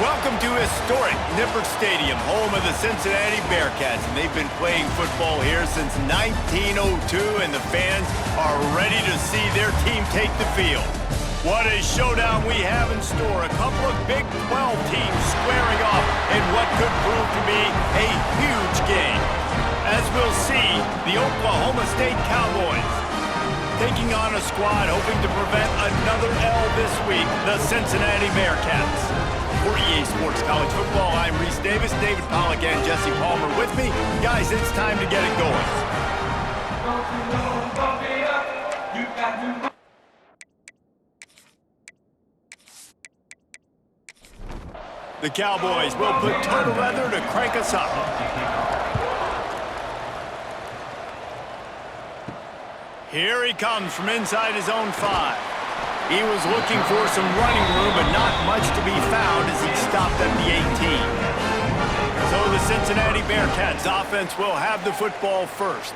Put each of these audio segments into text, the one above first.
Welcome to historic Nippert Stadium, home of the Cincinnati Bearcats, and they've been playing football here since 1902, and the fans are ready to see their team take the field. What a showdown we have in store. A couple of Big 12 teams squaring off in what could prove to be a huge game. As we'll see, the Oklahoma State Cowboys taking on a squad hoping to prevent another L this week, the Cincinnati Bearcats. For EA Sports College Football, I'm Reese Davis, David Pollack, and Jesse Palmer with me. Guys, it's time to get it going. The Cowboys will put turtle leather to crank us up. Here he comes from inside his own 5. He was looking for some running room, but not much to be found as he stopped at the 18. So the Cincinnati Bearcats offense will have the football first.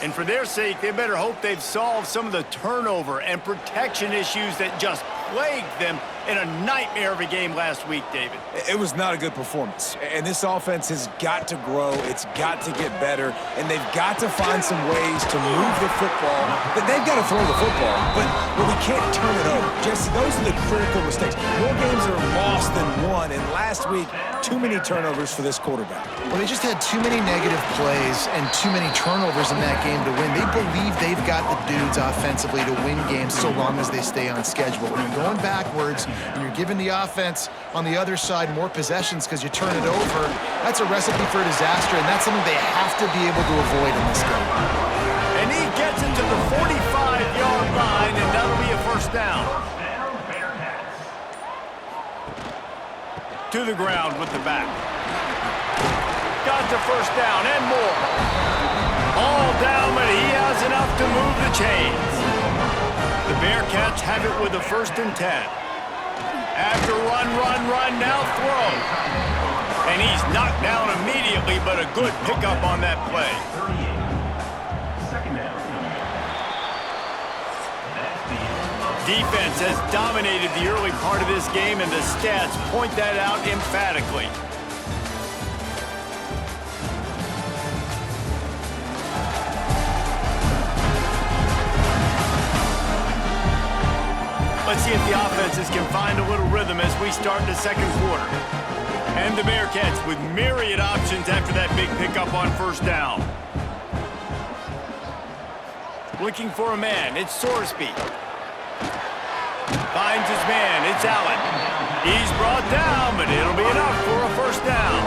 And for their sake, they better hope they've solved some of the turnover and protection issues that just plagued them in a nightmare of a game last week, David. It was not a good performance. And this offense has got to grow. It's got to get better. And they've got to find some ways to move the football. They've got to throw the football, but we can't turn it over. Jesse, those are the critical mistakes. More games are lost than won. And last week, too many turnovers for this quarterback. Well, they just had too many negative plays and too many turnovers in that game to win. They believe they've got the dudes offensively to win games so long as they stay on schedule. When you're going backwards and you're giving the offense on the other side more possessions because you turn it over, that's a recipe for disaster, and that's something they have to be able to avoid in this game. And he gets it to the 45-yard line, and that'll be a first down. To the ground with the back. Got the first down and more. All down, but he has enough to move the chains. The Bearcats have it with a 1st and 10. After run, now throw. And he's knocked down immediately, but a good pickup on that play. Defense has dominated the early part of this game, and the stats point that out emphatically. Let's see if the offenses can find a little rhythm as we start the second quarter. And the Bearcats with myriad options after that big pickup on 1st down. Looking for a man, it's Sorsby. Finds his man, it's Allen. He's brought down, but it'll be enough for a 1st down.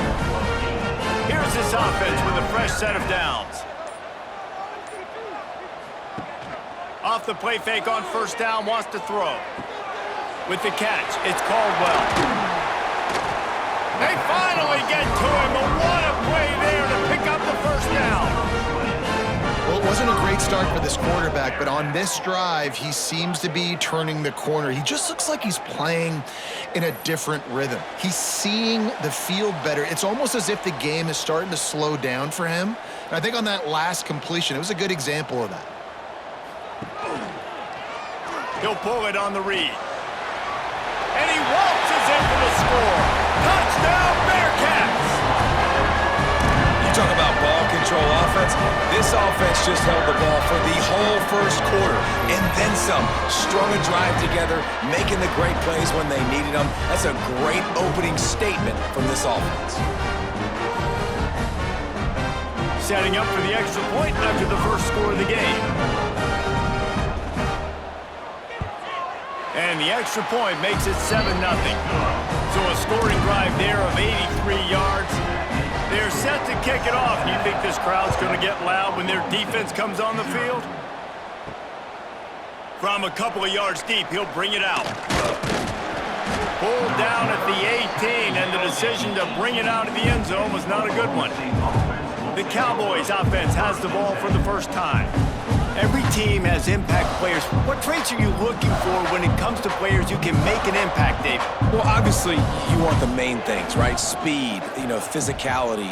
Here's this offense with a fresh set of downs. Off the play fake on 1st down, wants to throw. With the catch, it's Caldwell. They finally get to him, but what a play there to pick up the 1st down. Well, it wasn't a great start for this quarterback, but on this drive, he seems to be turning the corner. He just looks like he's playing in a different rhythm. He's seeing the field better. It's almost as if the game is starting to slow down for him. And I think on that last completion, it was a good example of that. He'll pull it on the read. And he waltzes in for the score. Touchdown, Bearcats! You talk about ball control offense. This offense just held the ball for the whole 1st quarter, and then some. Strung a drive together, making the great plays when they needed them. That's a great opening statement from this offense. Setting up for the extra point after the 1st score of the game. And the extra point makes it 7-0. So a scoring drive there of 83 yards. They're set to kick it off. Do you think this crowd's going to get loud when their defense comes on the field? From a couple of yards deep, he'll bring it out. Pulled down at the 18, and the decision to bring it out of the end zone was not a good one. The Cowboys offense has the ball for the 1st time. Every team has impact players. What traits are you looking for when it comes to players who can make an impact, David? Well, obviously, you want the main things, right? Speed, physicality,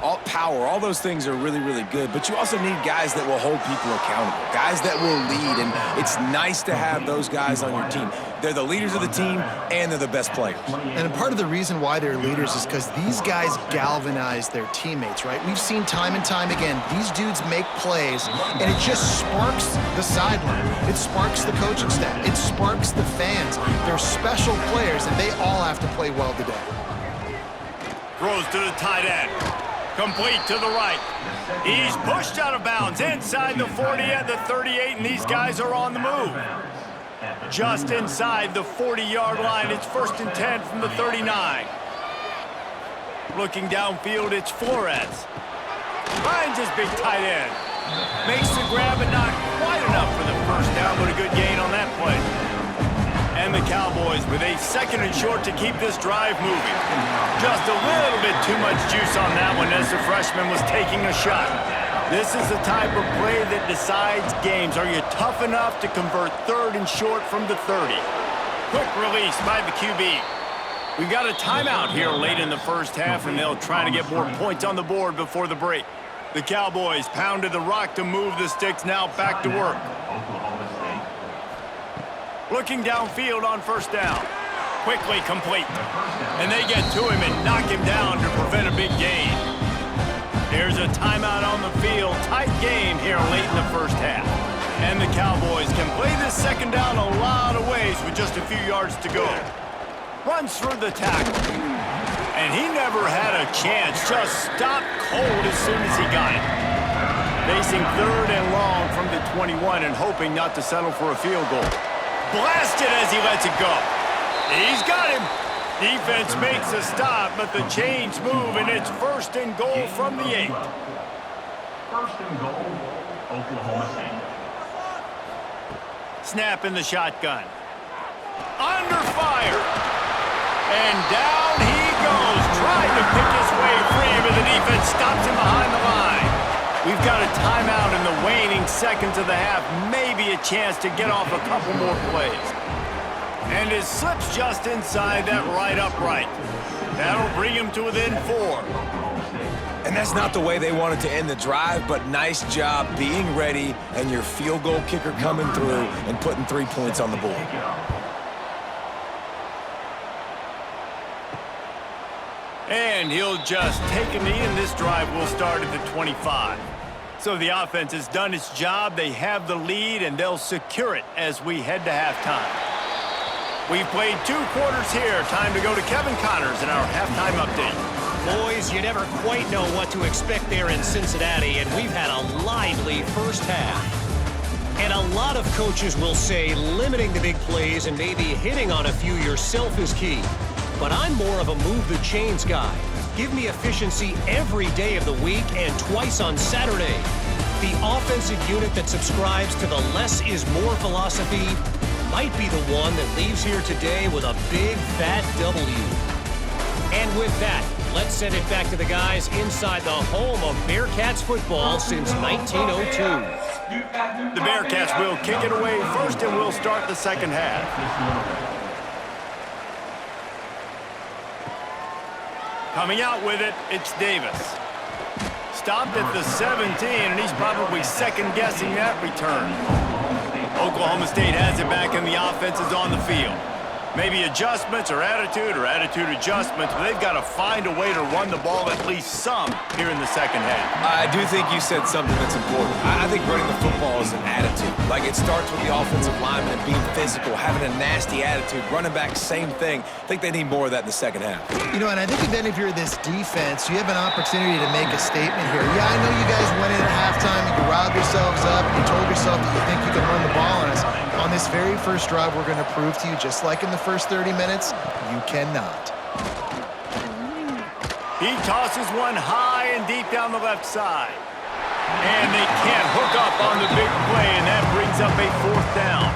all power. All those things are really, really good. But you also need guys that will hold people accountable, guys that will lead. And it's nice to have those guys on your team. They're the leaders of the team, and they're the best players. And part of the reason why they're leaders is because these guys galvanize their teammates, right? We've seen time and time again, these dudes make plays, and it just sparks the sideline. It sparks the coaching staff. It sparks the fans. They're special players, and they all have to play well today. Throws to the tight end. Complete to the right. He's pushed out of bounds inside the 40 at the 38, and these guys are on the move. Just inside the 40-yard line. It's 1st and 10 from the 39. Looking downfield, it's Flores. Finds his big tight end. Makes the grab, but not quite enough for the first down, but a good gain on that play. And the Cowboys with a 2nd and short to keep this drive moving. Just a little bit too much juice on that one as the freshman was taking a shot. This is the type of play that decides games. Are you tough enough to convert 3rd and short from the 30? Quick release by the QB. We've got a timeout here late in the first half, and they'll try to get more points on the board before the break. The Cowboys pounded the rock to move the sticks, now back to work. Looking downfield on 1st down. Quickly complete. And they get to him and knock him down to prevent a big gain. There's a timeout on the field. Tight game here late in the first half. And the Cowboys can play this 2nd down a lot of ways with just a few yards to go. Runs through the tackle. And he never had a chance. Just stopped cold as soon as he got it. Facing 3rd and long from the 21 and hoping not to settle for a field goal. Blasted as he lets it go. He's got him. Defense makes a stop, but the chains move, and it's 1st and goal from the 8. 1st and goal, Oklahoma State. Snap in the shotgun. Under fire. And down he goes. Trying to pick his way free, but the defense stops him behind the line. We've got a timeout in the waning seconds of the half. Maybe a chance to get off a couple more plays. And it slips just inside that right upright. That'll bring him to within 4. And that's not the way they wanted to end the drive, but nice job being ready and your field goal kicker coming through and putting 3 points on the board. And he'll just take a knee, and this drive will start at the 25. So the offense has done its job. They have the lead, and they'll secure it as we head to halftime. We've played 2 quarters here. Time to go to Kevin Connors in our halftime update. Boys, you never quite know what to expect there in Cincinnati, and we've had a lively first half. And a lot of coaches will say limiting the big plays and maybe hitting on a few yourself is key. But I'm more of a move the chains guy. Give me efficiency every day of the week and twice on Saturday. The offensive unit that subscribes to the less is more philosophy might be the one that leaves here today with a big fat W. And with that, let's send it back to the guys inside the home of Bearcats football since 1902. The Bearcats will kick it away first, and we'll start the second half. Coming out with it, it's Davis. Stopped at the 17, and he's probably second-guessing that return. Oklahoma State has it back, and the offense is on the field. Maybe adjustments or attitude adjustments, but they've got to find a way to run the ball at least some here in the second half. I do think you said something that's important. I think running the football is an attitude. Like, it starts with the offensive lineman and being physical, having a nasty attitude. Running back, same thing. I think they need more of that in the second half. You know, and I think even if you're this defense, you have an opportunity to make a statement here. Yeah, I know you guys went in at halftime, you riled yourselves up, and you told yourself that you think you can run the ball on us. On this very first drive, we're going to prove to you, just like in the first 30 minutes, you cannot. He tosses one high and deep down the left side. And they can't hook up on the big play, and that brings up a 4th down.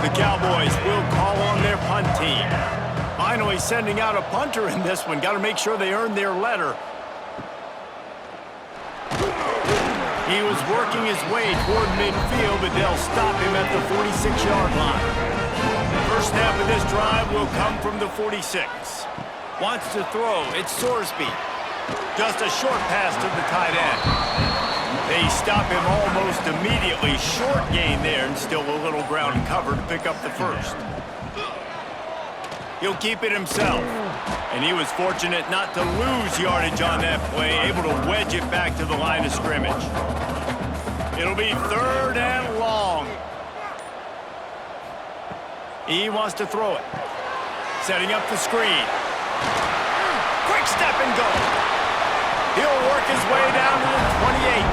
The Cowboys will call on their punt team. Finally sending out a punter in this one. Got to make sure they earn their letter. He was working his way toward midfield, but they'll stop him at the 46-yard line. First snap of this drive will come from the 46. Wants to throw. It's Sorsby. Just a short pass to the tight end. They stop him almost immediately. Short gain there, and still a little ground cover to pick up the first. He'll keep it himself. And he was fortunate not to lose yardage on that play, able to wedge it back to the line of scrimmage. It'll be 3rd and long. He wants to throw it. Setting up the screen. Quick step and go. He'll work his way down to the 28.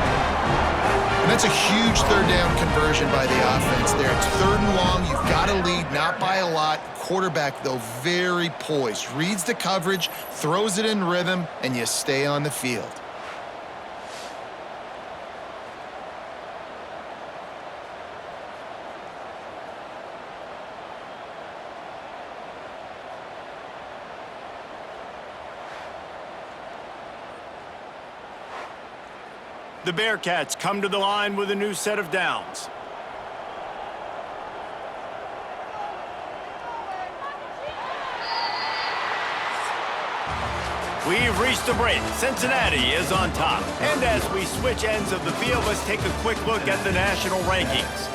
And that's a huge 3rd down conversion by the offense there. It's 3rd and long. You've got to lead, not by a lot. Quarterback, though, very poised. Reads the coverage, throws it in rhythm, and you stay on the field. The Bearcats come to the line with a new set of downs. We've reached the break. Cincinnati is on top. And as we switch ends of the field, let's take a quick look at the national rankings.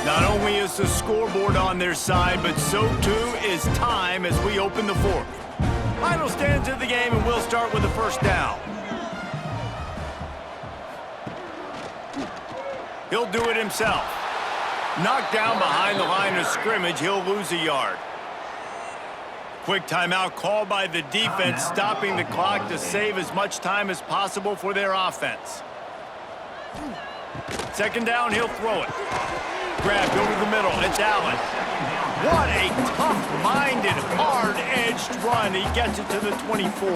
Not only is the scoreboard on their side, but so too is time as we open the 4th. Final stands of the game, and we'll start with the 1st down. He'll do it himself. Knocked down behind the line of scrimmage, he'll lose a yard. Quick timeout called by the defense, stopping the clock to save as much time as possible for their offense. 2nd down, he'll throw it. Grabbed over the middle, it's Allen. What a tough-minded, hard-edged run. He gets it to the 24.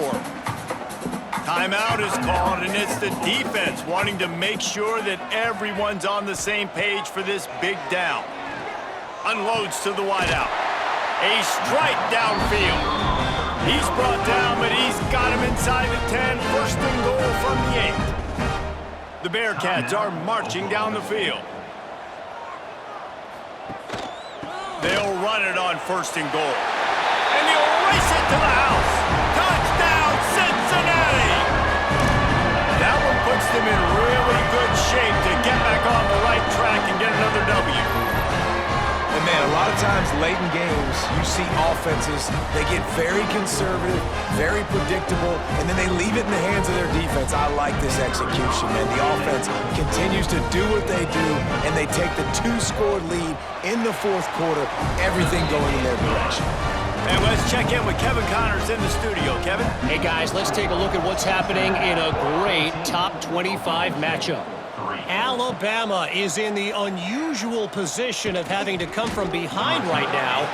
Timeout is called, and it's the defense wanting to make sure that everyone's on the same page for this big down. Unloads to the wideout. A strike downfield. He's brought down, but he's got him inside the 10. 1st and goal from the 8. The Bearcats are marching down the field. They'll run it on 1st and goal. And he'll race it to the house. Touchdown, Cincinnati! That one puts them in really good shape to get back on the right track and get another W. And man, a lot of times late in games, you see offenses, they get very conservative, very predictable, and then they leave it in the hands of their defense. I like this execution, man. The offense continues to do what they do, and they take the 2-score lead in the 4th quarter, everything going in their direction. And let's check in with Kevin Connors in the studio. Kevin? Hey, guys, let's take a look at what's happening in a great top 25 matchup. Alabama is in the unusual position of having to come from behind right now,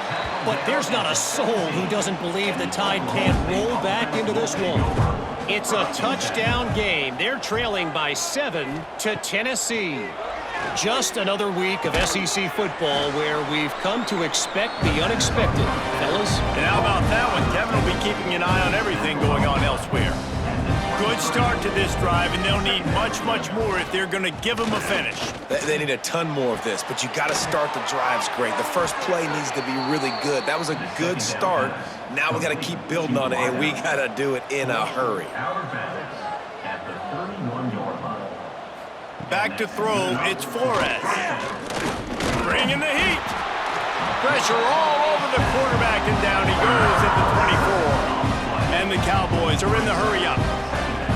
but there's not a soul who doesn't believe the Tide can't roll back into this one. It's a touchdown game. They're trailing by 7 to Tennessee. Just another week of SEC football where we've come to expect the unexpected, fellas. And how about that one? Kevin will be keeping an eye on everything going on elsewhere. Good start to this drive, and they'll need much, much more if they're going to give them a finish. They need a ton more of this, but you got to start the drives great. The first play needs to be really good. That was a good start. Now we got to keep building on it, and we got to do it in a hurry. At the 31-yard line. Back to throw, it's Flores. Bringing the heat. Pressure all over the quarterback, and down he goes at the 24. And the Cowboys are in the hurry-up.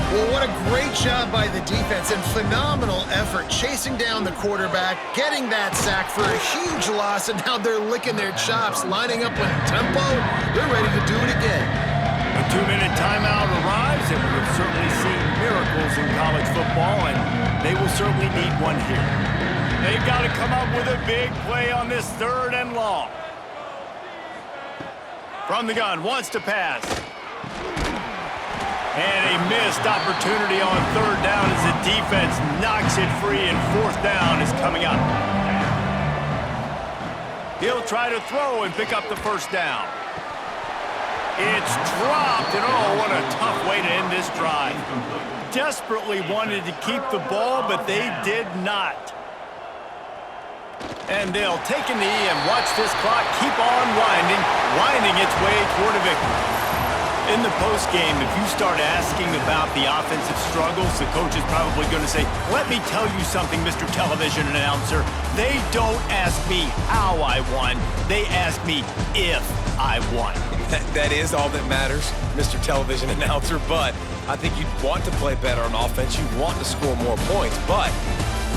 Well, what a great job by the defense and phenomenal effort chasing down the quarterback, getting that sack for a huge loss, and now they're licking their chops, lining up with tempo. They're ready to do it again. A 2-minute timeout arrives, and we've certainly seen miracles in college football, and they will certainly need one here. They've got to come up with a big play on this 3rd and long. From the gun, wants to pass. And a missed opportunity on 3rd down as the defense knocks it free, and 4th down is coming up. He'll try to throw and pick up the 1st down. It's dropped, and oh, what a tough way to end this drive. Desperately wanted to keep the ball, but they did not. And they'll take a knee and watch this clock keep on winding its way toward a victory. In the postgame, if you start asking about the offensive struggles, the coach is probably going to say, let me tell you something, Mr. Television Announcer. They don't ask me how I won. They ask me if I won. That is all that matters, Mr. Television Announcer, but I think you'd want to play better on offense. You want to score more points, but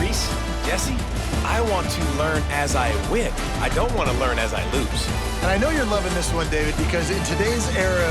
Reese, Jesse, I want to learn as I win. I don't want to learn as I lose. And I know you're loving this one, David, because in today's era